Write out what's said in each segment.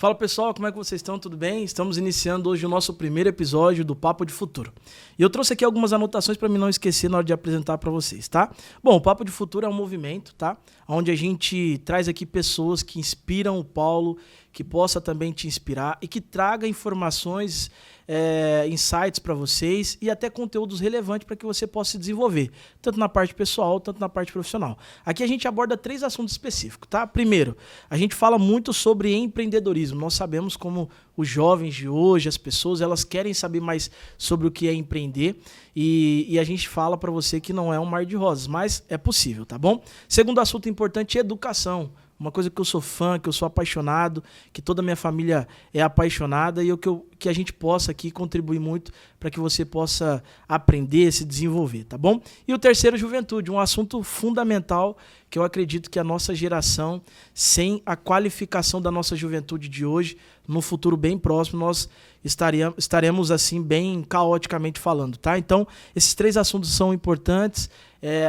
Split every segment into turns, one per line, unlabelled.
Fala pessoal, como é que vocês estão? Tudo bem? Estamos iniciando hoje o nosso primeiro episódio do Papo de Futuro. E eu trouxe aqui algumas anotações para mim não esquecer na hora de apresentar para vocês, tá? Bom, o Papo de Futuro é um movimento, tá? Onde a gente traz aqui pessoas que inspiram o Paulo, que possa também te inspirar e que traga informações, insights para vocês e até conteúdos relevantes para que você possa se desenvolver, tanto na parte pessoal, tanto na parte profissional. Aqui a gente aborda 3 assuntos específicos, tá? Primeiro, a gente fala muito sobre empreendedorismo. Nós sabemos como os jovens de hoje, as pessoas, elas querem saber mais sobre o que é empreender e a gente fala para você que não é um mar de rosas, mas é possível, tá bom? Segundo assunto importante, educação. Uma coisa que eu sou fã, que eu sou apaixonado, que toda a minha família é apaixonada e que a gente possa aqui contribuir muito para que você possa aprender, se desenvolver, tá bom? E o terceiro, juventude, um assunto fundamental que eu acredito que a nossa geração, sem a qualificação da nossa juventude de hoje, no futuro bem próximo, nós estaremos assim bem caoticamente falando, tá? Então, esses 3 assuntos são importantes,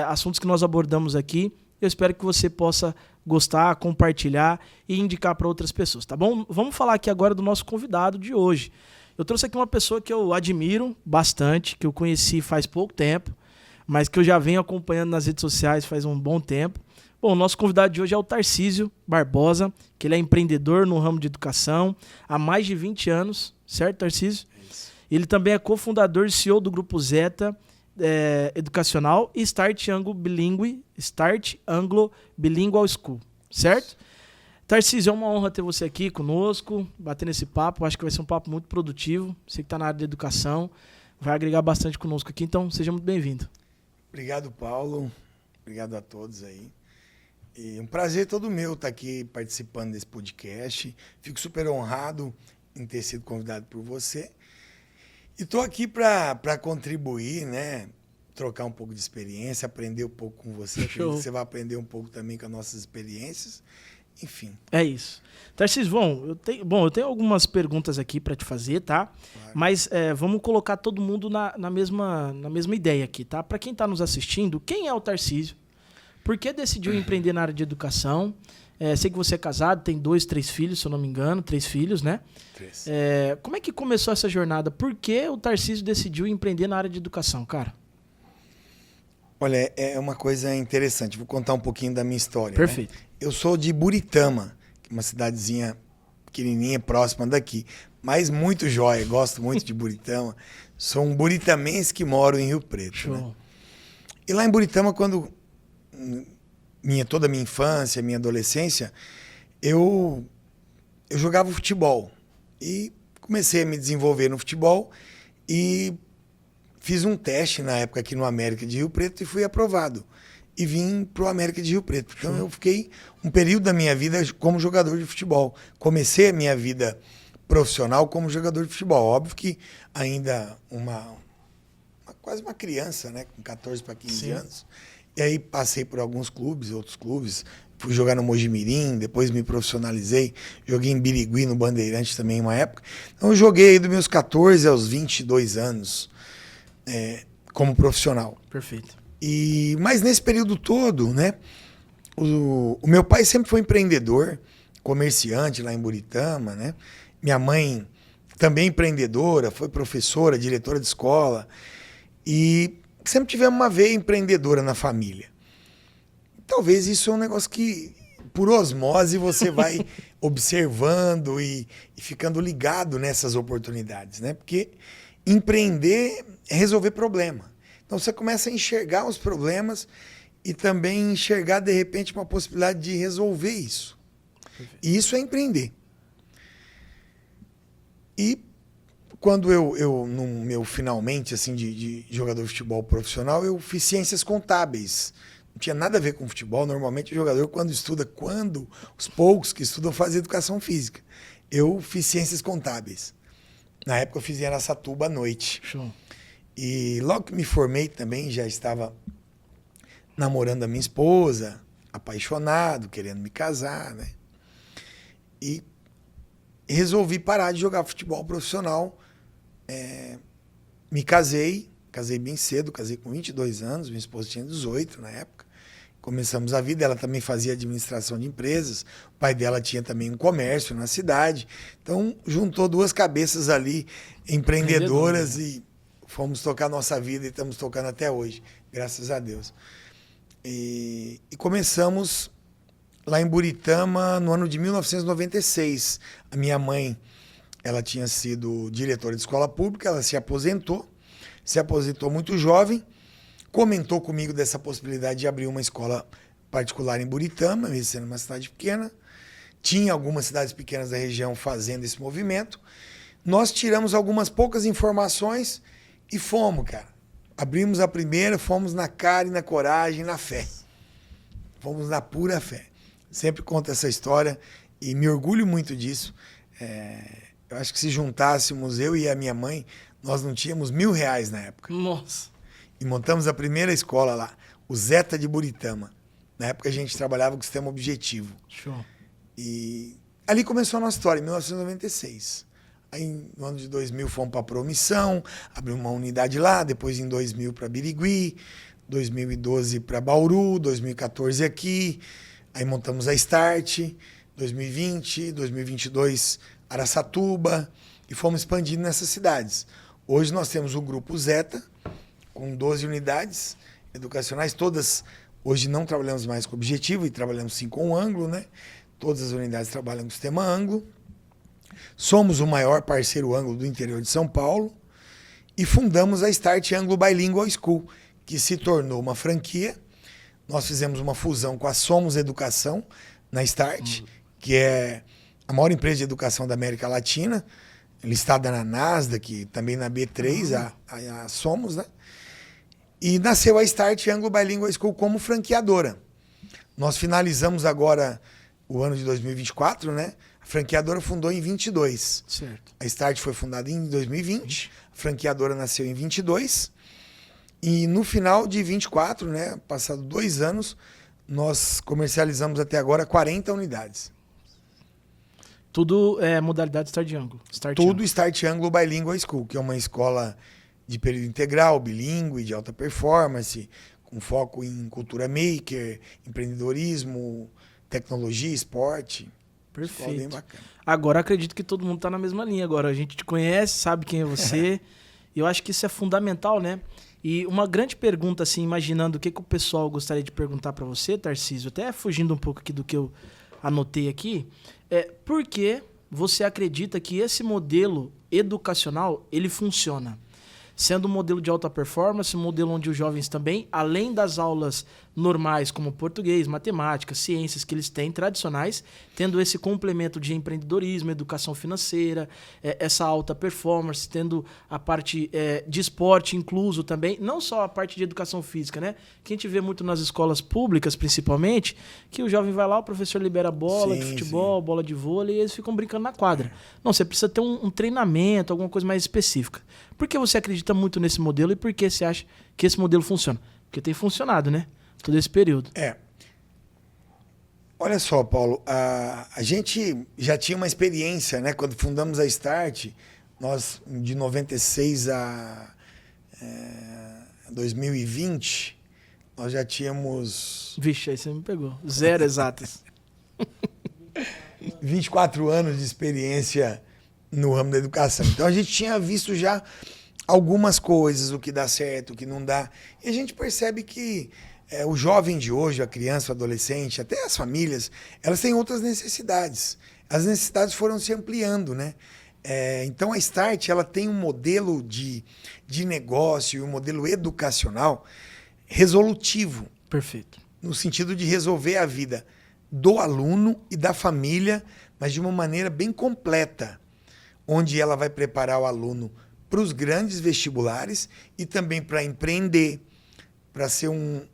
assuntos que nós abordamos aqui. Eu espero que você possa gostar, compartilhar e indicar para outras pessoas, tá bom? Vamos falar aqui agora do nosso convidado de hoje. Eu trouxe aqui uma pessoa que eu admiro bastante, que eu conheci faz pouco tempo, mas que eu já venho acompanhando nas redes sociais faz um bom tempo. Bom, o nosso convidado de hoje é o Tarcísio Barbosa, que ele é empreendedor no ramo de educação há mais de 20 anos, certo, Tarcísio? Isso. Ele também é cofundador e CEO do Grupo Zeta, educacional e Start Anglo Bilingual School, certo? Tarcísio, é uma honra ter você aqui conosco, batendo esse papo. Acho que vai ser um papo muito produtivo. Você que está na área de educação vai agregar bastante conosco aqui, então seja muito bem-vindo.
Obrigado, Paulo. Obrigado a todos aí. E um prazer todo meu estar aqui participando desse podcast. Fico super honrado em ter sido convidado por você. E estou aqui para contribuir, né? Trocar um pouco de experiência, aprender um pouco com você. Você vai aprender um pouco também com as nossas experiências. Enfim.
É isso. Tarcísio, eu tenho algumas perguntas aqui para te fazer, tá? Claro. Mas vamos colocar todo mundo na mesma ideia aqui, tá? Para quem está nos assistindo, quem é o Tarcísio? Por que decidiu empreender na área de educação? Sei que você é casado, tem 2, 3 filhos, se eu não me engano, 3 filhos, né?
3.
Como é que começou essa jornada? Por que o Tarcísio decidiu empreender na área de educação, cara?
Olha, é uma coisa interessante. Vou contar um pouquinho da minha história.
Perfeito.
Né? Eu sou de Buritama, que é uma cidadezinha pequenininha, próxima daqui. Mas muito jóia, gosto muito de Buritama. Sou um buritamense que moro em Rio Preto.
Show.
Né? E lá em Buritama, quando... toda a minha infância, minha adolescência, eu jogava futebol. E comecei a me desenvolver no futebol e fiz um teste na época aqui no América de Rio Preto e fui aprovado. E vim para o América de Rio Preto. Então eu fiquei um período da minha vida como jogador de futebol. Comecei a minha vida profissional como jogador de futebol. Óbvio que ainda quase uma criança, né? Com 14 para 15
Sim.
anos. E aí passei por alguns clubes, outros clubes. Fui jogar no Mojimirim, depois me profissionalizei. Joguei em Birigui, no Bandeirante também, uma época. Então eu joguei dos meus 14 aos 22 anos como profissional.
Perfeito.
Mas nesse período todo, né, o meu pai sempre foi empreendedor, comerciante lá em Buritama, né? Minha mãe também empreendedora, foi professora, diretora de escola. E sempre tivemos uma veia empreendedora na família. Talvez isso é um negócio que, por osmose, você vai observando e ficando ligado nessas oportunidades, né? Porque empreender é resolver problema. Então você começa a enxergar os problemas e também enxergar, de repente, uma possibilidade de resolver isso. Perfeito. E isso é empreender. E quando eu no meu finalmente assim de jogador de futebol profissional, eu fiz ciências contábeis. Não tinha nada a ver com futebol. Normalmente o jogador, os poucos que estudam, fazem educação física. Eu fiz ciências contábeis. Na época eu fiz em Araçatuba à noite.
Show.
E logo que me formei também, já estava namorando a minha esposa, apaixonado, querendo me casar, né? E resolvi parar de jogar futebol profissional. Me casei bem cedo, casei com 22 anos, minha esposa tinha 18 na época. começamos a vida. Ela também fazia administração de empresas. O pai dela tinha também um comércio na cidade. Então, juntou duas cabeças ali, empreendedoras, e fomos tocar nossa vida e estamos tocando até hoje, graças a Deus. E começamos lá em Buritama no ano de 1996. A minha mãe, ela tinha sido diretora de escola pública, ela se aposentou muito jovem, comentou comigo dessa possibilidade de abrir uma escola particular em Buritama, mesmo sendo uma cidade pequena. Tinha algumas cidades pequenas da região fazendo esse movimento. Nós tiramos algumas poucas informações e fomos, cara. Abrimos a primeira, fomos na cara e na coragem, na fé. Fomos na pura fé. Sempre conto essa história e me orgulho muito disso. Eu acho que se juntássemos eu e a minha mãe, nós não tínhamos R$1.000 na época.
Nossa.
E montamos a primeira escola lá, o Zeta de Buritama. Na época a gente trabalhava com o sistema objetivo.
Show.
E ali começou a nossa história, em 1996. Aí no ano de 2000 fomos para Promissão, abrimos uma unidade lá, depois em 2000 para Birigui, 2012 para Bauru, 2014 aqui, aí montamos a Start, 2020, 2022 Araçatuba, e fomos expandindo nessas cidades. Hoje nós temos o Grupo Zeta, com 12 unidades educacionais, todas, hoje não trabalhamos mais com objetivo, e trabalhamos sim com o Anglo, né? Todas as unidades trabalham com o sistema Anglo. Somos o maior parceiro Anglo do interior de São Paulo e fundamos a Start Anglo Bilingual School, que se tornou uma franquia. Nós fizemos uma fusão com a Somos Educação na Start, que é a maior empresa de educação da América Latina, listada na Nasdaq, também na B3, a Somos, né? E nasceu a Start Anglo Bilingual School como franqueadora. Nós finalizamos agora o ano de 2024, né? A franqueadora fundou em 22.
Certo.
A Start foi fundada em 2020, a franqueadora nasceu em 22. E no final de 24, né, passado 2 anos, nós comercializamos até agora 40 unidades.
Tudo é modalidade Start Anglo.
Tudo Start Anglo Bilingual School, que é uma escola de período integral, bilíngue, de alta performance, com foco em cultura maker, empreendedorismo, tecnologia, esporte.
Perfeito.
Bem bacana.
Agora acredito que todo mundo está na mesma linha. Agora a gente te conhece, sabe quem é você. E eu acho que isso é fundamental, né? E uma grande pergunta, assim, imaginando o que o pessoal gostaria de perguntar para você, Tarcísio, até fugindo um pouco aqui do que eu anotei aqui, por que você acredita que esse modelo educacional, ele funciona? Sendo um modelo de alta performance, um modelo onde os jovens também, além das aulas normais como português, matemática, ciências que eles têm tradicionais, tendo esse complemento de empreendedorismo, educação financeira, essa alta performance, tendo a parte de esporte incluso também, não só a parte de educação física, né? Que a gente vê muito nas escolas públicas, principalmente, que o jovem vai lá, o professor libera bola de futebol, bola de vôlei, e eles ficam brincando na quadra. Não, você precisa ter um treinamento, alguma coisa mais específica. Por que você acredita muito nesse modelo e por que você acha que esse modelo funciona? Porque tem funcionado, né? Todo esse período.
Olha só, Paulo, a gente já tinha uma experiência, né? Quando fundamos a Start, nós, de 96 a 2020, nós já tínhamos...
Vixe, aí você me pegou. 0 exatas.
24 anos de experiência no ramo da educação. Então a gente tinha visto já algumas coisas, o que dá certo, o que não dá. E a gente percebe que o jovem de hoje, a criança, o adolescente, até as famílias, elas têm outras necessidades. As necessidades foram se ampliando, né? Então a Start, ela tem um modelo de negócio, um modelo educacional resolutivo.
Perfeito.
No sentido de resolver a vida do aluno e da família, mas de uma maneira bem completa, onde ela vai preparar o aluno para os grandes vestibulares e também para empreender, para ser um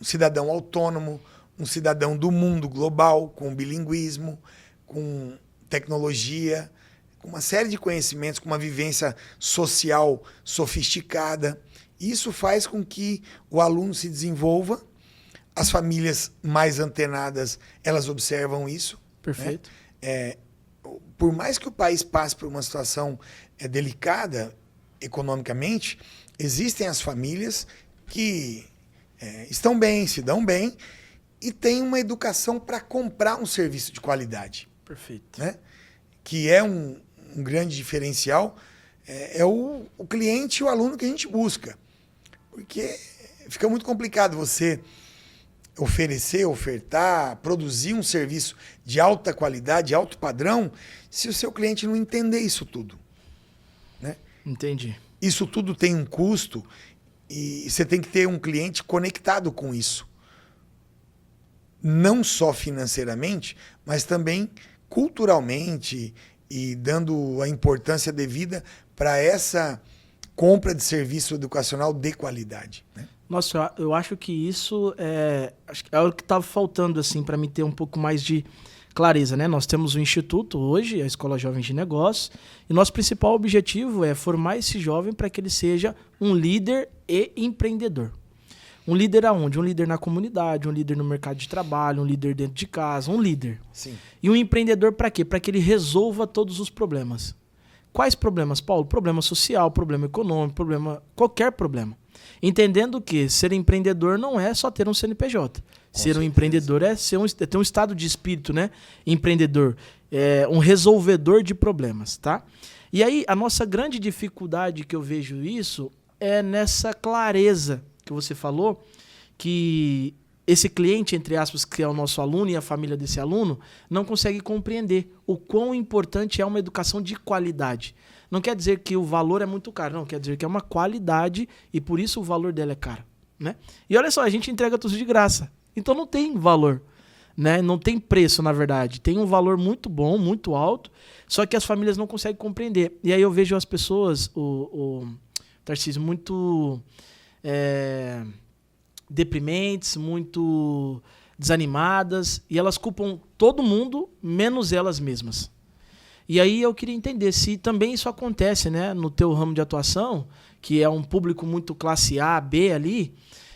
cidadão autônomo, um cidadão do mundo global, com bilinguismo, com tecnologia, com uma série de conhecimentos, com uma vivência social sofisticada. Isso faz com que o aluno se desenvolva. As famílias mais antenadas, elas observam isso.
Perfeito.
Né? Por mais que o país passe por uma situação delicada economicamente, existem as famílias que estão bem, se dão bem e têm uma educação para comprar um serviço de qualidade.
Perfeito.
Né? Que é um grande diferencial, é o cliente e o aluno que a gente busca. Porque fica muito complicado você oferecer, ofertar, produzir um serviço de alta qualidade, de alto padrão, se o seu cliente não entender isso tudo. Né?
Entendi.
Isso tudo tem um custo e você tem que ter um cliente conectado com isso. Não só financeiramente, mas também culturalmente e dando a importância devida para essa compra de serviço educacional de qualidade. Né?
Nossa, eu acho que isso é o que estava faltando assim, para mim ter um pouco mais de clareza. Né? Nós temos um instituto hoje, a Escola Jovem de Negócios, e nosso principal objetivo é formar esse jovem para que ele seja um líder e empreendedor. Um líder aonde? Um líder na comunidade, um líder no mercado de trabalho, um líder dentro de casa, um líder.
Sim.
E um empreendedor para quê? Para que ele resolva todos os problemas. Quais problemas, Paulo? Problema social, problema econômico, qualquer problema. Entendendo que ser empreendedor não é só ter um CNPJ. Ser um empreendedor é ter um estado de espírito, né? Empreendedor, um resolvedor de problemas, tá? E aí, a nossa grande dificuldade que eu vejo isso é nessa clareza que você falou, que esse cliente, entre aspas, que é o nosso aluno e a família desse aluno, não consegue compreender o quão importante é uma educação de qualidade. Não quer dizer que o valor é muito caro, não. Quer dizer que é uma qualidade e por isso o valor dela é caro. Né? E olha só, a gente entrega tudo de graça. Então não tem valor. Né? Não tem preço, na verdade. Tem um valor muito bom, muito alto, só que as famílias não conseguem compreender. E aí eu vejo as pessoas, o Tarcísio, muito deprimentes, muito desanimadas, e elas culpam todo mundo, menos elas mesmas. E aí eu queria entender se também isso acontece, né, no teu ramo de atuação, que é um público muito classe A, B ali,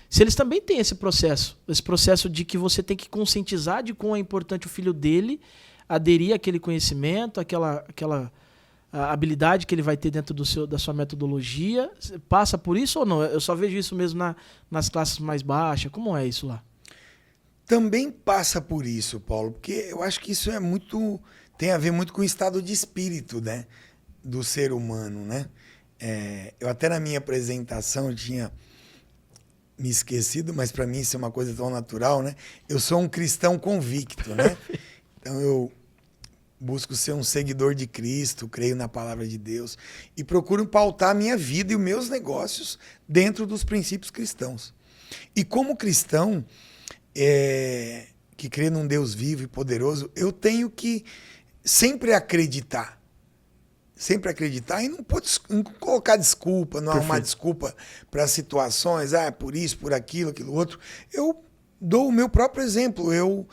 se eles também têm esse processo de que você tem que conscientizar de quão é importante o filho dele aderir àquele conhecimento, aquela a habilidade que ele vai ter dentro da sua metodologia. Passa por isso ou não? Eu só vejo isso mesmo nas classes mais baixas. Como é isso lá?
Também passa por isso, Paulo, porque eu acho que isso tem a ver muito com o estado de espírito, né, do ser humano, né? Eu até na minha apresentação eu tinha me esquecido, mas para mim isso é uma coisa tão natural, né? Eu sou um cristão convicto, né? Então eu busco ser um seguidor de Cristo, creio na palavra de Deus e procuro pautar a minha vida e os meus negócios dentro dos princípios cristãos. E como cristão, que crê num Deus vivo e poderoso, eu tenho que sempre acreditar e não colocar desculpa, não arrumar desculpa para situações, por isso, por aquilo outro. Eu dou o meu próprio exemplo. Eu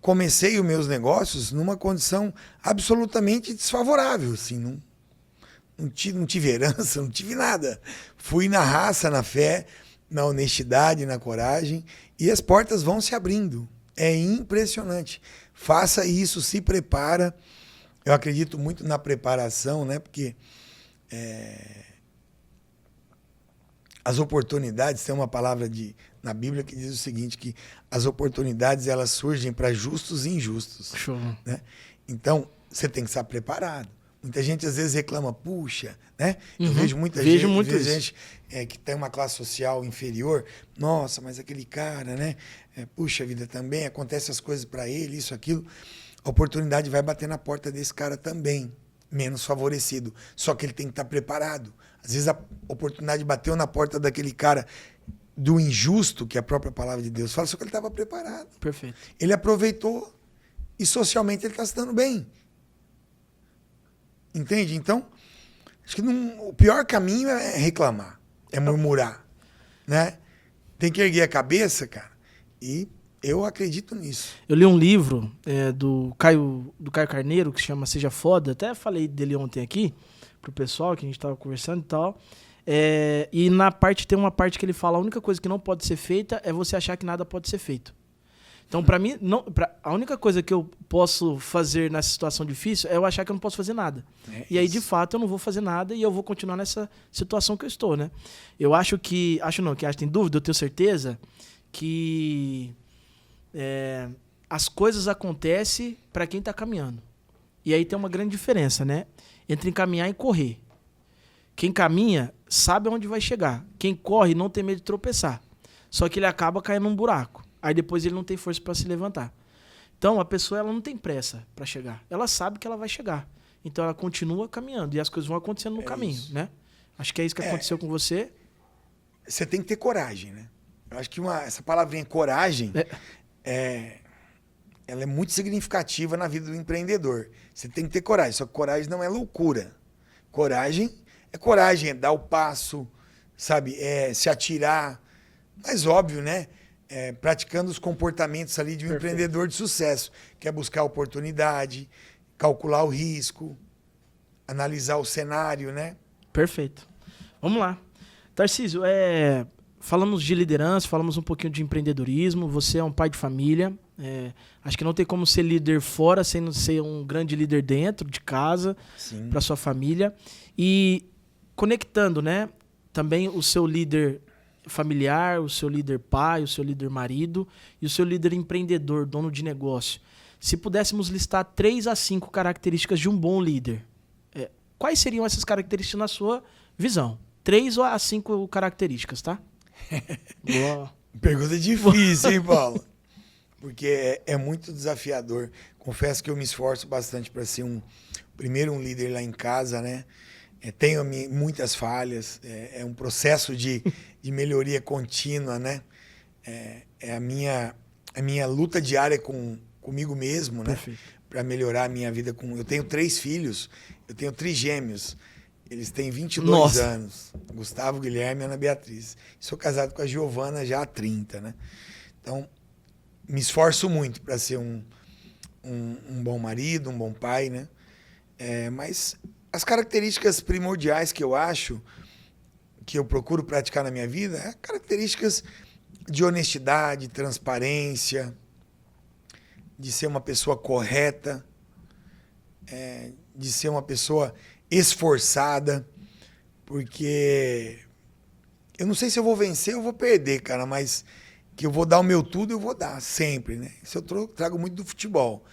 comecei os meus negócios numa condição absolutamente desfavorável, assim, não tive herança, não tive nada. Fui na raça, na fé, na honestidade, na coragem, e as portas vão se abrindo. É impressionante. Faça isso, se prepara. Eu acredito muito na preparação, né? Porque as oportunidades, tem uma palavra na Bíblia que diz o seguinte, que as oportunidades elas surgem para justos e injustos.
Show.
Né? Então, você tem que estar preparado. Muita gente às vezes reclama, puxa, né? Eu vejo muita gente que tem uma classe social inferior, nossa, mas aquele cara, né? Puxa vida, também acontece as coisas para ele, isso, aquilo. A oportunidade vai bater na porta desse cara também, menos favorecido. Só que ele tem que estar preparado. Às vezes a oportunidade bateu na porta daquele cara do injusto, que a própria palavra de Deus fala, só que ele estava preparado.
Perfeito.
Ele aproveitou e socialmente ele está se dando bem. Entende? Então, acho que o pior caminho é reclamar, é murmurar, né? Tem que erguer a cabeça, cara, e eu acredito nisso.
Eu li um livro do Caio Carneiro, que se chama Seja Foda. Até falei dele ontem aqui, pro pessoal, que a gente tava conversando e tal. E tem uma parte que ele fala, a única coisa que não pode ser feita é você achar que nada pode ser feito. Então, pra mim, a única coisa que eu posso fazer nessa situação difícil é eu achar que eu não posso fazer nada. E aí, de fato, eu não vou fazer nada e eu vou continuar nessa situação que eu estou, né? Eu acho que... tem dúvida, eu tenho certeza que as coisas acontecem pra quem tá caminhando. E aí tem uma grande diferença, né? Entre caminhar e correr. Quem caminha sabe aonde vai chegar. Quem corre não tem medo de tropeçar. Só que ele acaba caindo num buraco. Aí depois ele não tem força para se levantar. Então a pessoa ela não tem pressa para chegar. Ela sabe que ela vai chegar. Então ela continua caminhando e as coisas vão acontecendo no caminho, isso. Né? Acho que é isso que aconteceu com você.
Você tem que ter coragem, né? Eu acho que essa palavrinha coragem ela é muito significativa na vida do empreendedor. Você tem que ter coragem, só que coragem não é loucura. Coragem é dar o passo, sabe? É se atirar. Mas óbvio, né? Praticando os comportamentos ali de um empreendedor de sucesso, que é buscar oportunidade, calcular o risco, analisar o cenário, né?
Perfeito. Vamos lá. Tarcísio, falamos de liderança, falamos um pouquinho de empreendedorismo, você é um pai de família, acho que não tem como ser líder fora sem ser um grande líder dentro de casa, para sua família. E conectando, né, também o seu líder familiar, o seu líder pai, o seu líder marido e o seu líder empreendedor, dono de negócio. Se pudéssemos listar 3 a 5 características de um bom líder, quais seriam essas características na sua visão? 3 a 5 características, tá? Boa.
Pergunta difícil, hein, Paulo? Porque é muito desafiador. Confesso que eu me esforço bastante para ser um líder lá em casa, né? Tenho muitas falhas, é um processo de melhoria contínua, né? É a minha luta diária comigo mesmo, né? Para melhorar a minha vida. Eu tenho 3 filhos, eu tenho trigêmeos, eles têm 22 anos, Gustavo, Guilherme e Ana Beatriz. Sou casado com a Giovana já há 30, né? Então, me esforço muito para ser um bom marido, um bom pai, né? Mas as características primordiais que eu acho que eu procuro praticar na minha vida características de honestidade, transparência, de ser uma pessoa correta, de ser uma pessoa esforçada, porque eu não sei se eu vou vencer ou vou perder, cara, mas que eu vou dar o meu tudo, eu vou dar, sempre, né? Isso eu trago muito do futebol.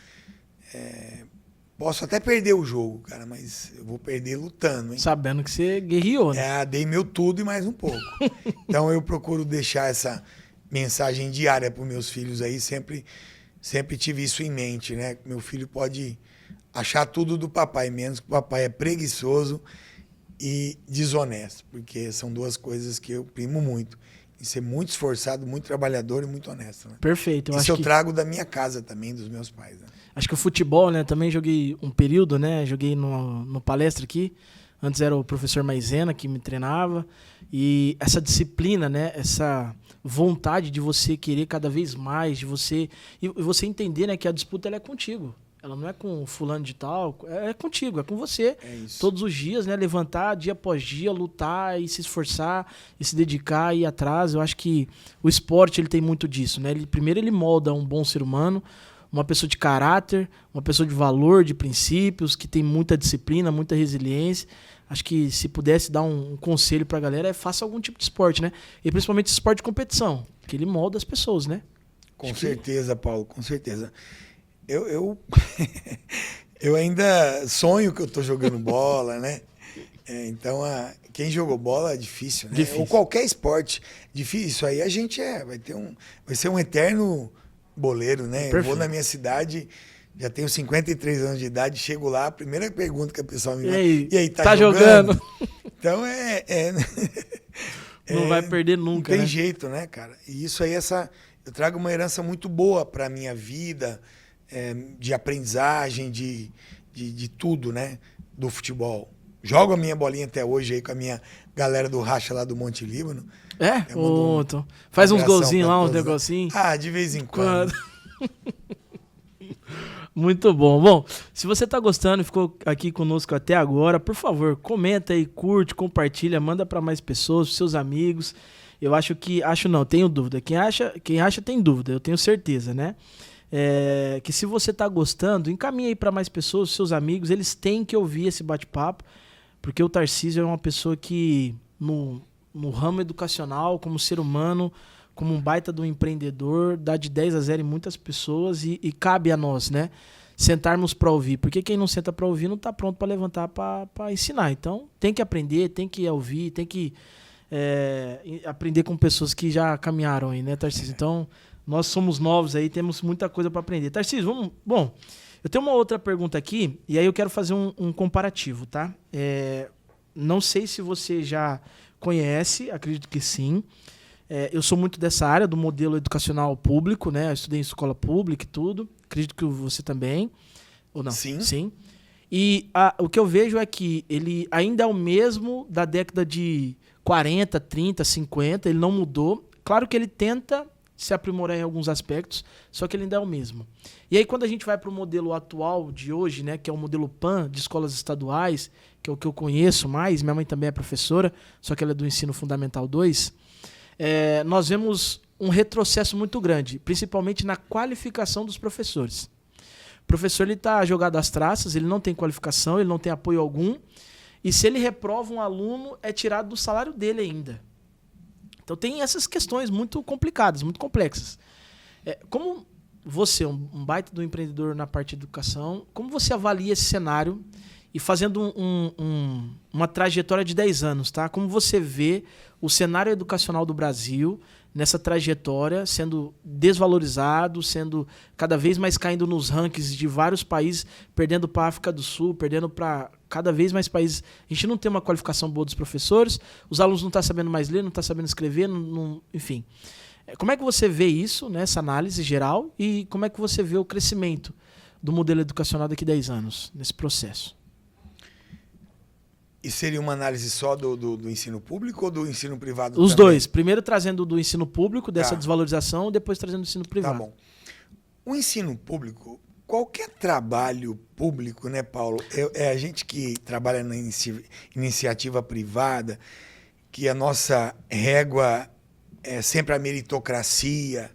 Posso até perder o jogo, cara, mas eu vou perder lutando, hein?
Sabendo que você guerreou, né?
Dei meu tudo e mais um pouco. Então eu procuro deixar essa mensagem diária para os meus filhos aí, sempre tive isso em mente, né? Meu filho pode achar tudo do papai, menos que o papai é preguiçoso e desonesto, porque são 2 coisas que eu primo muito. E ser muito esforçado, muito trabalhador e muito honesto, né?
Perfeito.
Isso eu trago da minha casa também, dos meus pais, né?
Acho que o futebol, né? Também joguei um período, né? Joguei no palestra aqui. Antes era o professor Maisena que me treinava. E essa disciplina, né? Essa vontade de você querer cada vez mais, de você... E você entender, né? Que a disputa ela é contigo. Ela não é com fulano de tal, é contigo, é com você.
É isso.
Todos os dias, né? Levantar dia após dia, lutar e se esforçar e se dedicar e ir atrás. Eu acho que o esporte ele tem muito disso, né? Primeiro ele molda um bom ser humano, uma pessoa de caráter, uma pessoa de valor, de princípios, que tem muita disciplina, muita resiliência. Acho que se pudesse dar um conselho pra galera, faça algum tipo de esporte, né? E principalmente esporte de competição, que ele molda as pessoas, né?
Com certeza, Paulo, com certeza. Eu ainda sonho que eu tô jogando bola, né? Então, quem jogou bola é difícil, né?
Difícil.
Ou qualquer esporte difícil. Isso aí a gente vai ser um eterno boleiro, né?
Perfeito.
Eu vou na minha cidade, já tenho 53 anos de idade, chego lá, a primeira pergunta que a pessoa me faz, e aí, tá jogando? Então,
não vai perder nunca,
não tem
né?
jeito, né, cara? E isso aí, eu trago uma herança muito boa pra minha vida, de aprendizagem, de tudo, né? Do futebol. Jogo a minha bolinha até hoje aí com a minha galera do Racha lá do Monte Líbano.
Então. Faz uns golzinhos lá, uns negocinhos.
De vez em quando.
Muito bom. Bom, se você tá gostando e ficou aqui conosco até agora, por favor, comenta aí, curte, compartilha, manda para mais pessoas, pros seus amigos. Eu acho que... Acho não, tenho dúvida. Quem acha tem dúvida, eu tenho certeza, né? Que se você tá gostando, encaminhe aí para mais pessoas, seus amigos, eles têm que ouvir esse bate-papo, porque o Tarcísio é uma pessoa que, no ramo educacional, como ser humano, como um baita do empreendedor, dá de 10 a 0 em muitas pessoas e cabe a nós, né? Sentarmos para ouvir, porque quem não senta para ouvir não está pronto para levantar para ensinar. Então tem que aprender, tem que ouvir, tem que aprender com pessoas que já caminharam aí, né, Tarcísio? Então nós somos novos aí, temos muita coisa para aprender. Tarcísio, vamos... Bom, eu tenho uma outra pergunta aqui e aí eu quero fazer um comparativo, tá? Não sei se você já conhece, acredito que sim. Eu sou muito dessa área do modelo educacional público, né? Eu estudei em escola pública e tudo. Acredito que você também. Ou não?
Sim.
Sim. E o que eu vejo é que ele ainda é o mesmo da década de 40, 30, 50. Ele não mudou. Claro que ele tenta se aprimorar em alguns aspectos, só que ele ainda é o mesmo. E aí quando a gente vai para o modelo atual de hoje, né? Que é o modelo PAN, de escolas estaduais, que é o que eu conheço mais. Minha mãe também é professora, só que ela é do Ensino Fundamental 2. Nós vemos um retrocesso muito grande, principalmente na qualificação dos professores. O professor está jogado às traças, ele não tem qualificação, ele não tem apoio algum, e se ele reprova um aluno, é tirado do salário dele ainda. Então tem essas questões muito complicadas, muito complexas. Como você, um baita do empreendedor na parte de educação, como você avalia esse cenário e fazendo uma trajetória de 10 anos, tá? Como você vê o cenário educacional do Brasil nessa trajetória sendo desvalorizado, sendo cada vez mais caindo nos rankings de vários países, perdendo para a África do Sul, perdendo para cada vez mais países. A gente não tem uma qualificação boa dos professores, os alunos não estão sabendo mais ler, não estão sabendo escrever, enfim. Como é que você vê isso, né, essa análise geral, e como é que você vê o crescimento do modelo educacional daqui a 10 anos, nesse processo?
E seria uma análise só do ensino público ou do ensino privado
Os
também?
dois. Primeiro trazendo do ensino público, dessa desvalorização, depois trazendo do ensino privado.
Tá bom. O ensino público, qualquer trabalho público, né, Paulo? É a gente que trabalha na iniciativa privada, que a nossa régua é sempre a meritocracia,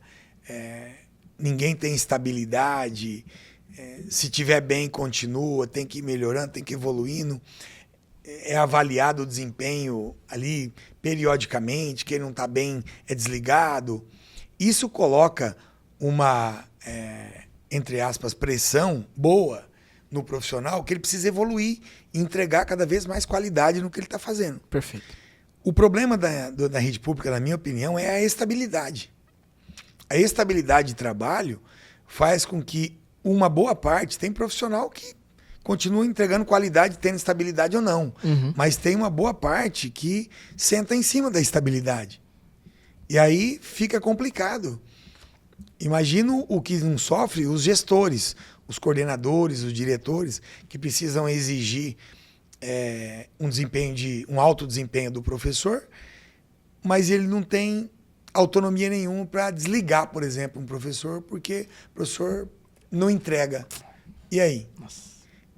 ninguém tem estabilidade, se tiver bem, continua, tem que ir melhorando, tem que ir evoluindo. É avaliado o desempenho ali periodicamente, quem não está bem é desligado. Isso coloca uma, entre aspas, pressão boa no profissional, que ele precisa evoluir e entregar cada vez mais qualidade no que ele está fazendo.
Perfeito.
O problema da rede pública, na minha opinião, é a estabilidade. A estabilidade de trabalho faz com que uma boa parte, tem profissional que continua entregando qualidade, tendo estabilidade ou não.
Uhum.
Mas tem uma boa parte que senta em cima da estabilidade. E aí fica complicado. Imagino o que não sofre os gestores, os coordenadores, os diretores, que precisam exigir um alto desempenho do professor, mas ele não tem autonomia nenhuma para desligar, por exemplo, um professor, porque o professor não entrega. E aí?
Nossa.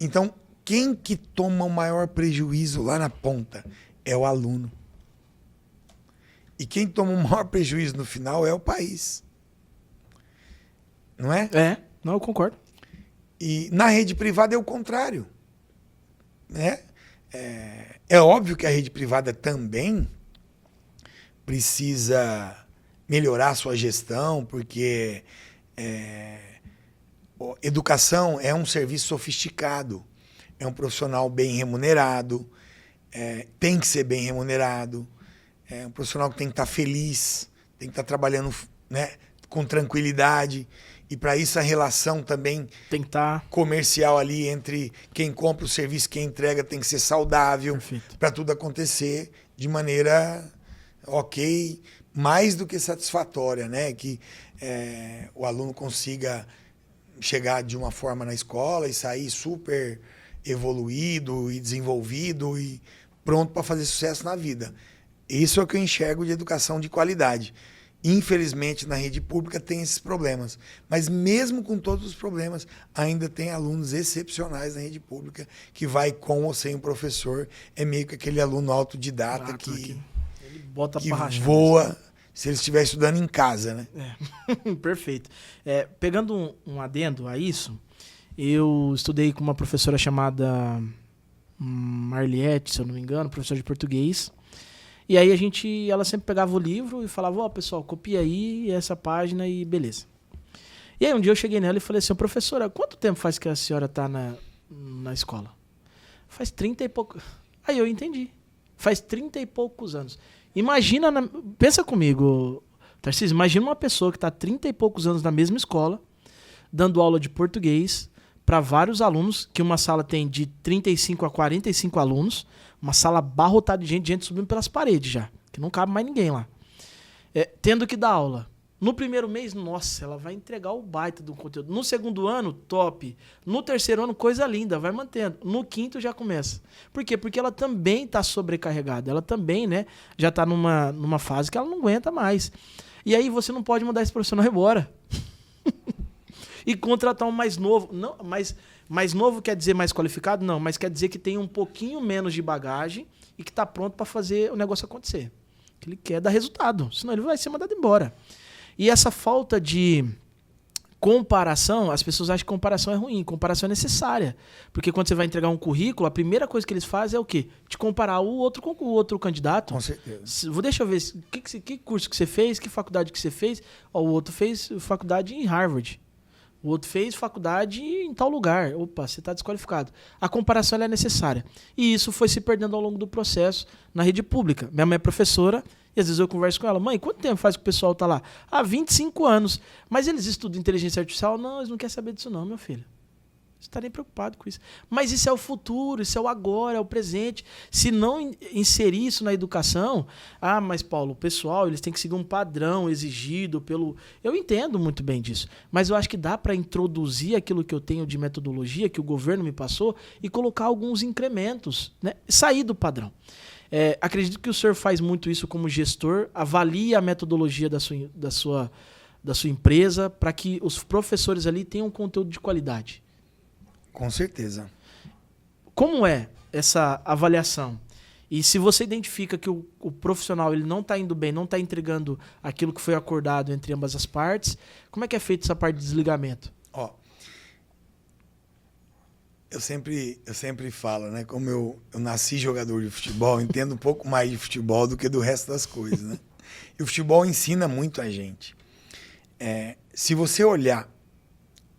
Então, quem que toma o maior prejuízo lá na ponta é o aluno. E quem toma o maior prejuízo no final é o país. Não é?
Não, eu concordo.
E na rede privada é o contrário. Né? É óbvio que a rede privada também precisa melhorar a sua gestão, porque educação é um serviço sofisticado, é um profissional bem remunerado, tem que ser bem remunerado, é um profissional que tem que estar feliz, tem que estar trabalhando, né, com tranquilidade, e para isso a relação também
tem que estar
comercial ali entre quem compra o serviço e quem entrega tem que ser saudável, para tudo acontecer de maneira ok, mais do que satisfatória, né? Que o aluno consiga chegar de uma forma na escola e sair super evoluído e desenvolvido e pronto para fazer sucesso na vida. Isso é o que eu enxergo de educação de qualidade. Infelizmente, na rede pública tem esses problemas. Mas mesmo com todos os problemas, ainda tem alunos excepcionais na rede pública que vai com ou sem o professor. É meio que aquele aluno autodidata que
ele Bota
que
pra rachar.
voa se ele estiver estudando em casa, né?
Perfeito. Pegando um adendo a isso, eu estudei com uma professora chamada Marliette, se eu não me engano, professora de português. E aí ela sempre pegava o livro e falava, pessoal, copia aí essa página e beleza. E aí um dia eu cheguei nela e falei assim, professora, quanto tempo faz que a senhora tá na escola? Faz 30 e poucos. Aí eu entendi. Faz 30 e poucos anos. Imagina, pensa comigo, Tarcísio, imagina uma pessoa que está há 30 e poucos anos na mesma escola, dando aula de português para vários alunos, que uma sala tem de 35 a 45 alunos, uma sala abarrotada de gente subindo pelas paredes já, que não cabe mais ninguém lá. Tendo que dar aula. No primeiro mês, nossa, ela vai entregar o baita do conteúdo. No segundo ano, top. No terceiro ano, coisa linda, vai mantendo. No quinto já começa. Por quê? Porque ela também está sobrecarregada. Ela também, né, já está numa fase que ela não aguenta mais. E aí você não pode mandar esse profissional embora. E contratar um mais novo. Não, mais novo quer dizer mais qualificado? Não, mas quer dizer que tem um pouquinho menos de bagagem e que está pronto para fazer o negócio acontecer. Que ele quer dar resultado, senão ele vai ser mandado embora. E essa falta de comparação, as pessoas acham que comparação é ruim, comparação é necessária. Porque quando você vai entregar um currículo, a primeira coisa que eles fazem é o quê? Te comparar o outro com o outro candidato.
Com certeza.
Deixa eu ver, que curso que você fez, que faculdade que você fez. O outro fez faculdade em Harvard. O outro fez faculdade em tal lugar. Opa, você está desqualificado. A comparação ela é necessária. E isso foi se perdendo ao longo do processo na rede pública. Minha mãe é professora e às vezes eu converso com ela. Mãe, quanto tempo faz que o pessoal está lá? 25 anos. Mas eles estudam inteligência artificial? Não, eles não querem saber disso não, meu filho. Você está nem preocupado com isso. Mas isso é o futuro, isso é o agora, é o presente. Se não inserir isso na educação... mas Paulo, o pessoal, eles têm que seguir um padrão exigido pelo... Eu entendo muito bem disso. Mas eu acho que dá para introduzir aquilo que eu tenho de metodologia, que o governo me passou, e colocar alguns incrementos, né? Sair do padrão. Acredito que o senhor faz muito isso como gestor, avalia a metodologia da sua empresa para que os professores ali tenham um conteúdo de qualidade.
Com certeza.
Como é essa avaliação? E se você identifica que o profissional ele não está indo bem, não está entregando aquilo que foi acordado entre ambas as partes, como é que é feita essa parte de desligamento?
Eu sempre falo, né? Como eu nasci jogador de futebol, entendo um pouco mais de futebol do que do resto das coisas, né? E o futebol ensina muito a gente. Se você olhar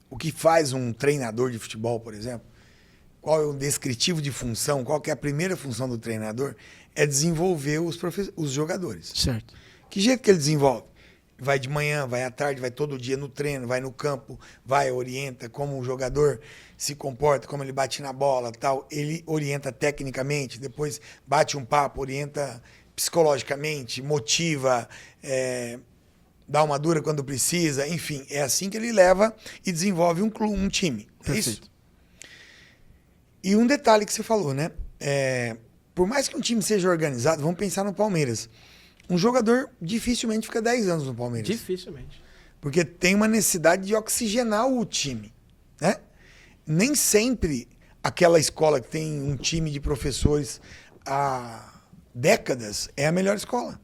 o que faz um treinador de futebol, por exemplo, qual é o descritivo de função, qual que é a primeira função do treinador, é desenvolver os jogadores.
Certo.
Que jeito que ele desenvolve? Vai de manhã, vai à tarde, vai todo dia no treino, vai no campo, orienta como o jogador se comporta, como ele bate na bola, tal. Ele orienta tecnicamente, depois bate um papo, orienta psicologicamente, motiva, dá uma dura quando precisa, enfim, é assim que ele leva e desenvolve um time. É isso. E um detalhe que você falou, né? Por mais que um time seja organizado, vamos pensar no Palmeiras. Um jogador dificilmente fica 10 anos no Palmeiras.
Dificilmente.
Porque tem uma necessidade de oxigenar o time, né? Nem sempre aquela escola que tem um time de professores há décadas é a melhor escola.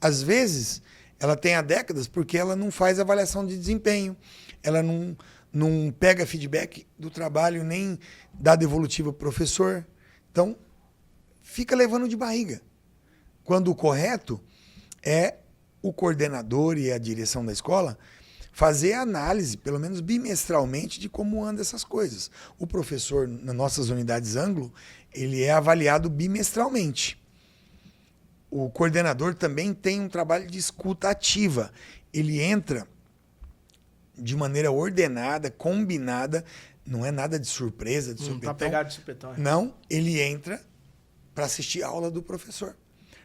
Às vezes ela tem há décadas porque ela não faz avaliação de desempenho, ela não pega feedback do trabalho, nem dá devolutiva para o professor. Então, fica levando de barriga. Quando o correto é o coordenador e a direção da escola fazer análise, pelo menos bimestralmente, de como andam essas coisas. O professor, nas nossas unidades Anglo, ele é avaliado bimestralmente. O coordenador também tem um trabalho de escuta ativa. Ele entra de maneira ordenada, combinada, não é nada de surpresa, de supetão.
Tá pegado de supetão.
Não, ele entra para assistir a aula do professor.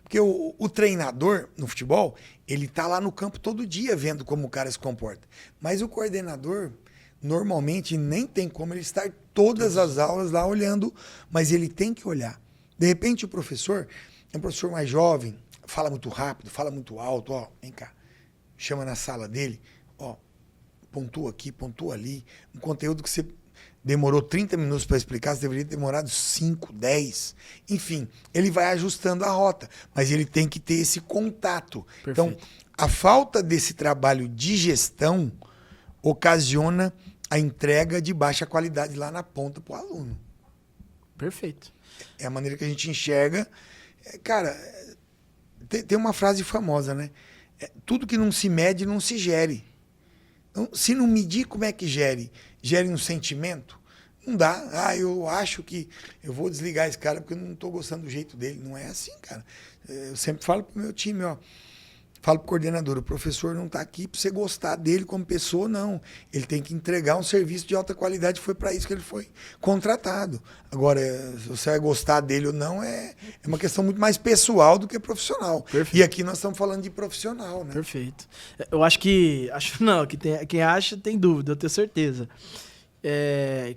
Porque o treinador no futebol, ele tá lá no campo todo dia vendo como o cara se comporta. Mas o coordenador, normalmente, nem tem como ele estar todas as aulas lá olhando, mas ele tem que olhar. De repente, o professor é um professor mais jovem, fala muito rápido, fala muito alto, vem cá, chama na sala dele, pontua aqui, pontua ali, um conteúdo que você demorou 30 minutos para explicar, você deveria ter demorado 5, 10. Enfim, ele vai ajustando a rota, mas ele tem que ter esse contato.
Perfeito.
Então, a falta desse trabalho de gestão ocasiona a entrega de baixa qualidade lá na ponta para o aluno.
Perfeito.
É a maneira que a gente enxerga. Cara, tem uma frase famosa, né? Tudo que não se mede, não se gere. Então, se não medir, como é que gere? Gere um sentimento? Não dá. Eu acho que eu vou desligar esse cara porque eu não estou gostando do jeito dele. Não é assim, cara. Eu sempre falo pro meu time, ó. Falo pro coordenador, o professor não está aqui para você gostar dele como pessoa, não. Ele tem que entregar um serviço de alta qualidade, foi para isso que ele foi contratado. Agora, se você vai gostar dele ou não, é uma questão muito mais pessoal do que profissional.
Perfeito.
E aqui nós estamos falando de profissional, né?
Perfeito. Eu acho que quem acha tem dúvida, eu tenho certeza.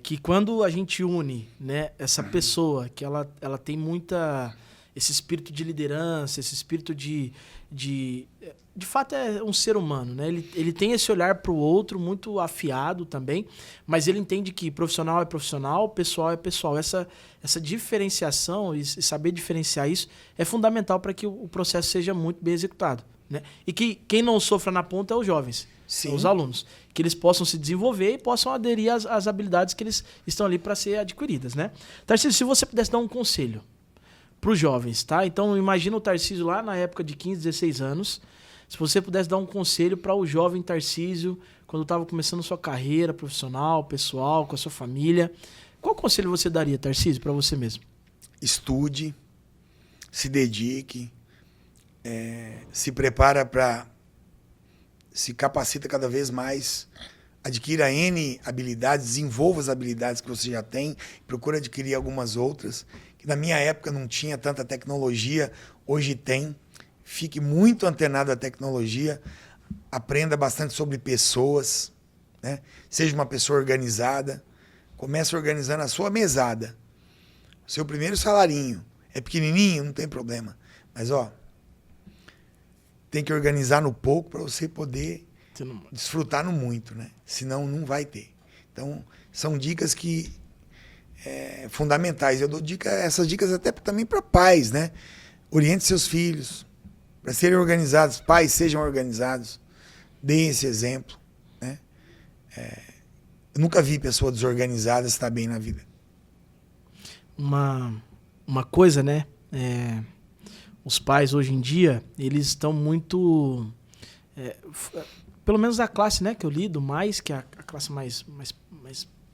Que quando a gente une, né, essa pessoa, que ela tem esse espírito de liderança, esse espírito de fato é um ser humano, né? Ele tem esse olhar para o outro muito afiado também, mas ele entende que profissional é profissional, pessoal é pessoal. Essa diferenciação e saber diferenciar isso é fundamental para que o processo seja muito bem executado, né? E que quem não sofra na ponta é os jovens,
Sim.
os alunos, que eles possam se desenvolver e possam aderir às habilidades que eles estão ali para ser adquiridas, né? Tarcísio, se você pudesse dar um conselho para os jovens, tá? Então, imagina o Tarcísio lá na época de 15, 16 anos. Se você pudesse dar um conselho para o jovem Tarcísio, quando estava começando sua carreira profissional, pessoal, com a sua família, qual conselho você daria, Tarcísio, para você mesmo?
Estude, se dedique, se prepara se capacita cada vez mais, adquira N habilidades, desenvolva as habilidades que você já tem, procura adquirir algumas outras, que na minha época não tinha tanta tecnologia, hoje tem. Fique muito antenado à tecnologia, aprenda bastante sobre pessoas, né? Seja uma pessoa organizada, comece organizando a sua mesada. Seu primeiro salarinho é pequenininho, não tem problema, mas tem que organizar no pouco para você poder desfrutar no muito, né? Senão não vai ter. Então, são dicas que fundamentais. Eu dou essas dicas até também para pais, né? Oriente seus filhos para serem organizados. Pais, sejam organizados. Deem esse exemplo, né? Eu nunca vi pessoa desorganizada estar bem na vida.
Uma coisa, né? Os pais hoje em dia, eles estão muito... pelo menos a classe, né, que eu lido mais, que é a classe mais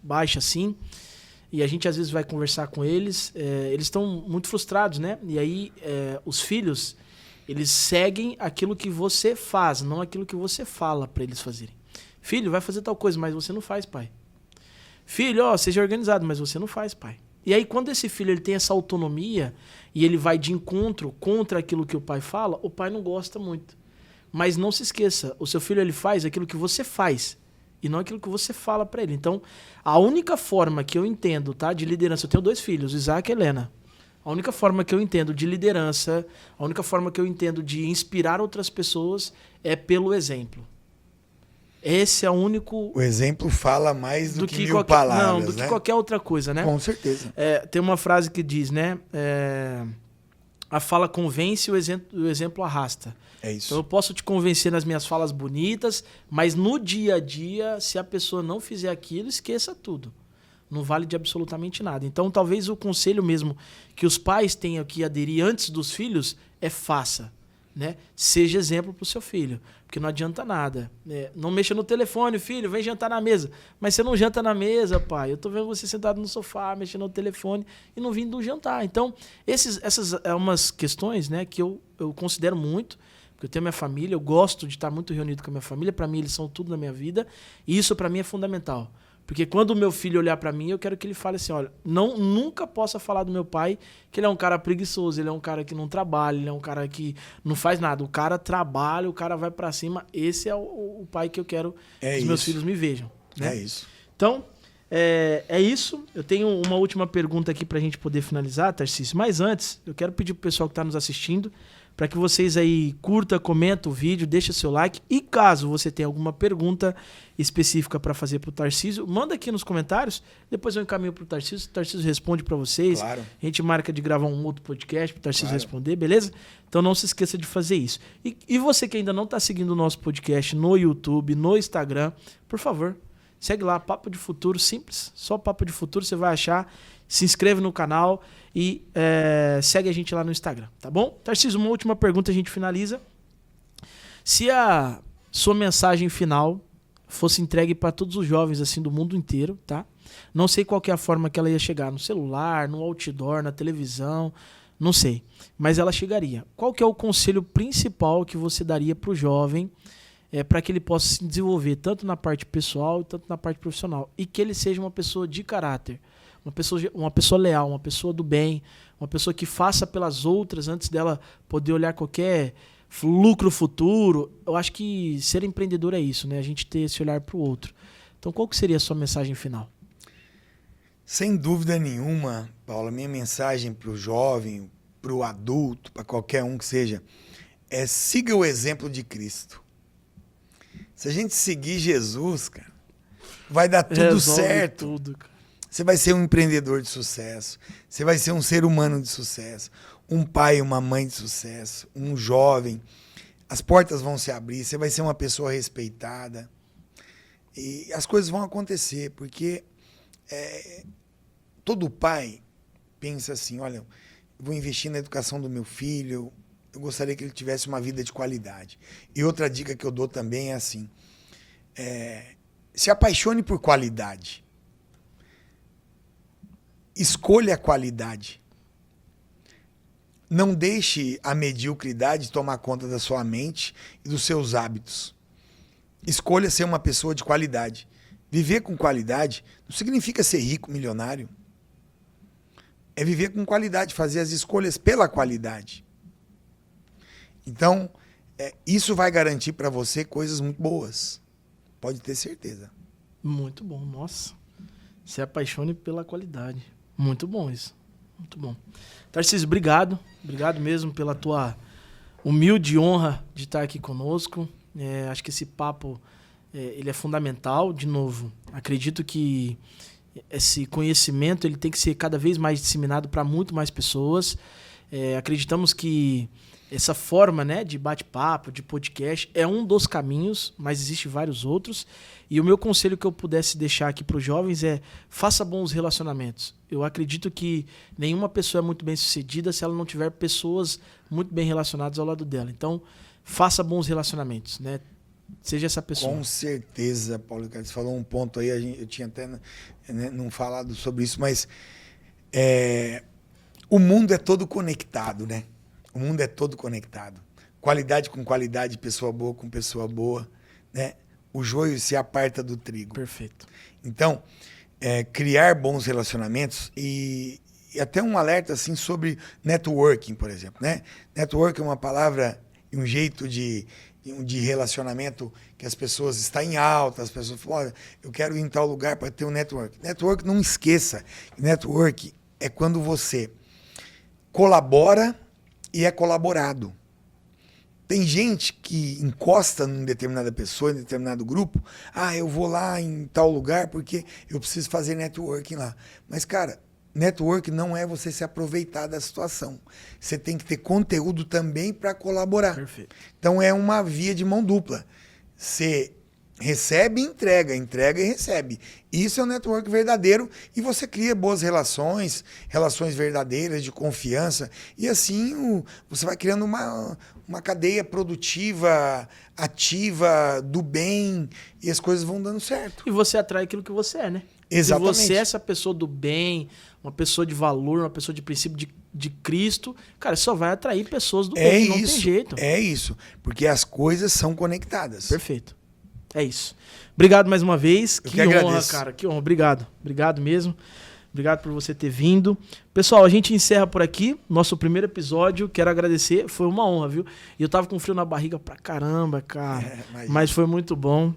baixa, assim, e a gente às vezes vai conversar com eles, eles estão muito frustrados, né? E aí os filhos, eles seguem aquilo que você faz, não aquilo que você fala para eles fazerem. Filho, vai fazer tal coisa, mas você não faz, pai. Filho, seja organizado, mas você não faz, pai. E aí quando esse filho ele tem essa autonomia e ele vai de encontro contra aquilo que o pai fala, o pai não gosta muito. Mas não se esqueça, o seu filho ele faz aquilo que você faz e não aquilo que você fala para ele. Então, a única forma que eu entendo, tá, de liderança, eu tenho 2 filhos, Isaac e Helena. A única forma que eu entendo de liderança, a única forma que eu entendo de inspirar outras pessoas é pelo exemplo. Esse é o único...
O exemplo fala mais do que 1000 palavras,
não, do
né?
que qualquer outra coisa, né?
Com certeza.
Tem uma frase que diz, né? A fala convence, o exemplo arrasta.
É isso.
Então eu posso te convencer nas minhas falas bonitas, mas no dia a dia, se a pessoa não fizer aquilo, esqueça tudo. Não vale de absolutamente nada. Então talvez o conselho mesmo que os pais tenham que aderir antes dos filhos é faça. Né? Seja exemplo para o seu filho, porque não adianta nada. Não mexa no telefone, filho, vem jantar na mesa. Mas você não janta na mesa, pai. Eu estou vendo você sentado no sofá, mexendo no telefone e não vindo jantar. Então, essas são umas questões, né, que eu considero muito, porque eu tenho minha família, eu gosto de estar muito reunido com a minha família, para mim eles são tudo na minha vida, e isso para mim é fundamental. Porque quando o meu filho olhar para mim, eu quero que ele fale assim, olha, nunca possa falar do meu pai que ele é um cara preguiçoso, ele é um cara que não trabalha, ele é um cara que não faz nada. O cara trabalha, o cara vai para cima. Esse é o pai que eu quero que os meus filhos me vejam. Né?
É isso.
Então, é isso. Eu tenho uma última pergunta aqui para a gente poder finalizar, Tarcísio. Mas antes, eu quero pedir pro pessoal que está nos assistindo para que vocês aí curta, comenta o vídeo, deixa seu like. E caso você tenha alguma pergunta específica para fazer pro Tarcísio, manda aqui nos comentários. Depois eu encaminho pro Tarcísio. O Tarcísio responde para vocês.
Claro.
A gente marca de gravar um outro podcast pro Tarcísio responder, beleza? Então não se esqueça de fazer isso. E você que ainda não tá seguindo o nosso podcast no YouTube, no Instagram, por favor, segue lá, Papo de Futuro, simples. Só Papo de Futuro, você vai achar. Se inscreve no canal e segue a gente lá no Instagram, tá bom? Tarcísio, uma última pergunta, a gente finaliza. Se a sua mensagem final fosse entregue para todos os jovens assim do mundo inteiro, tá? Não sei qual que é a forma que ela ia chegar, no celular, no outdoor, na televisão, não sei. Mas ela chegaria. Qual que é o conselho principal que você daria para o jovem para que ele possa se desenvolver tanto na parte pessoal, tanto na parte profissional? E que ele seja uma pessoa de caráter. Uma pessoa leal, uma pessoa do bem, uma pessoa que faça pelas outras antes dela poder olhar qualquer lucro futuro. Eu acho que ser empreendedor é isso, né? A gente ter esse olhar para o outro. Então, qual que seria a sua mensagem final?
Sem dúvida nenhuma, Paulo, a minha mensagem para o jovem, para o adulto, para qualquer um que seja, é siga o exemplo de Cristo. Se a gente seguir Jesus, cara, vai dar tudo
Resolve
certo.
Tudo, cara.
Você vai ser um empreendedor de sucesso. Você vai ser um ser humano de sucesso. Um pai, uma mãe de sucesso. Um jovem. As portas vão se abrir. Você vai ser uma pessoa respeitada. E as coisas vão acontecer. Porque todo pai pensa assim, olha, eu vou investir na educação do meu filho. Eu gostaria que ele tivesse uma vida de qualidade. E outra dica que eu dou também é assim. Se apaixone por qualidade. Escolha a qualidade. Não deixe a mediocridade tomar conta da sua mente e dos seus hábitos. Escolha ser uma pessoa de qualidade. Viver com qualidade não significa ser rico, milionário. É viver com qualidade, fazer as escolhas pela qualidade. Então, isso vai garantir para você coisas muito boas. Pode ter certeza.
Muito bom, nossa. Se apaixone pela qualidade. Muito bom isso. Muito bom. Tarcísio, obrigado. Obrigado mesmo pela tua humilde honra de estar aqui conosco. Acho que esse papo ele é fundamental. De novo, acredito que esse conhecimento ele tem que ser cada vez mais disseminado para muito mais pessoas. Acreditamos que essa forma, né, de bate-papo, de podcast, é um dos caminhos, mas existem vários outros. E o meu conselho que eu pudesse deixar aqui para os jovens é: faça bons relacionamentos. Eu acredito que nenhuma pessoa é muito bem sucedida se ela não tiver pessoas muito bem relacionadas ao lado dela. Então, faça bons relacionamentos, né? Seja essa pessoa.
Com certeza, Paulo. Você falou um ponto aí, eu tinha até não falado sobre isso, mas o mundo é todo conectado, né? O mundo é todo conectado. Qualidade com qualidade, pessoa boa com pessoa boa, né? O joio se aparta do trigo.
Perfeito.
Então, criar bons relacionamentos e até um alerta assim sobre networking, por exemplo, né? Networking é uma palavra e um jeito de relacionamento que as pessoas estão em alta, as pessoas falam, olha, eu quero ir em tal lugar para ter um network. Network, não esqueça, network é quando você colabora e é colaborado. Tem gente que encosta em determinada pessoa, em determinado grupo. Eu vou lá em tal lugar porque eu preciso fazer networking lá. Mas, cara, network não é você se aproveitar da situação. Você tem que ter conteúdo também para colaborar.
Perfeito.
Então, é uma via de mão dupla. Você recebe e entrega e recebe. Isso é um network verdadeiro e você cria boas relações verdadeiras, de confiança. E assim você vai criando uma cadeia produtiva, ativa, do bem, e as coisas vão dando certo.
E você atrai aquilo que você é, né?
Exatamente.
Se você é essa pessoa do bem, uma pessoa de valor, uma pessoa de princípio de Cristo, cara, só vai atrair pessoas do bem, não tem jeito.
É isso, porque as coisas são conectadas.
Perfeito. É isso. Obrigado mais uma vez.
Eu
que honra,
agradeço.
cara. Que honra. Obrigado. Obrigado mesmo. Obrigado por você ter vindo. Pessoal, a gente encerra por aqui nosso primeiro episódio. Quero agradecer. Foi uma honra, viu? E eu tava com frio na barriga pra caramba, cara. Mas foi muito bom.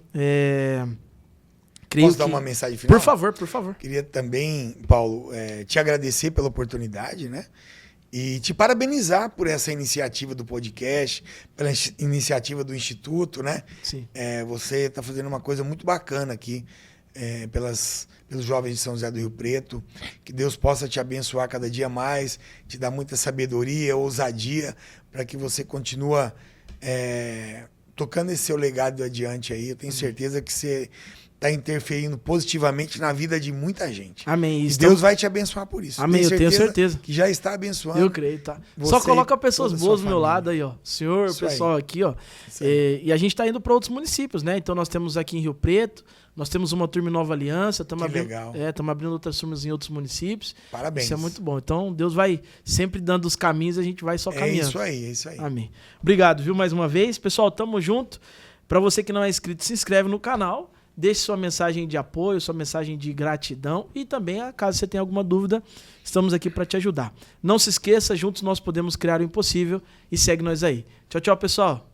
Posso dar uma mensagem final?
Por favor, por favor.
Queria também, Paulo, te agradecer pela oportunidade, né? E te parabenizar por essa iniciativa do podcast, pela iniciativa do Instituto, né?
Sim.
Você está fazendo uma coisa muito bacana aqui pelos jovens de São José do Rio Preto. Que Deus possa te abençoar cada dia mais, te dar muita sabedoria, ousadia, para que você continue tocando esse seu legado adiante aí. Eu tenho certeza que você está interferindo positivamente na vida de muita gente.
Amém.
E Deus vai te abençoar por isso.
Amém, eu tenho certeza.
Que já está abençoando.
Eu creio, tá? Só coloca pessoas boas do meu lado aí, ó. Senhor,
Isso
pessoal
aí.
aqui, ó. E a gente tá indo para outros municípios, né? Então nós temos aqui em Rio Preto, nós temos uma turma em Nova Aliança, estamos abrindo outras turmas em outros municípios.
Parabéns.
Isso é muito bom. Então Deus vai sempre dando os caminhos, a gente vai só caminhando.
É isso aí.
Amém. Obrigado, viu, mais uma vez. Pessoal, tamo junto. Para você que não é inscrito, se inscreve no canal. Deixe sua mensagem de apoio, sua mensagem de gratidão e também, caso você tenha alguma dúvida, estamos aqui para te ajudar. Não se esqueça, juntos nós podemos criar o impossível e segue nós aí. Tchau, tchau, pessoal.